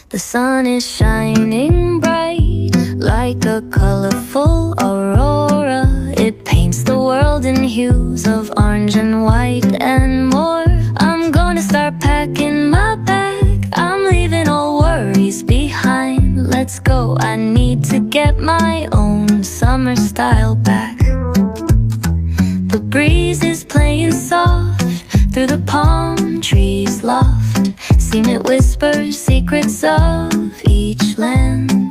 The sun is shining bright like a colorful aurora. It paints the world in hues of orange and white and more. I'm gonna start packing my bag. I'm leaving all worries behind. Let's go, I need to get my own summer style back. The breeze is playing soft through the palm trees loft. Seen it whisper secrets of each land.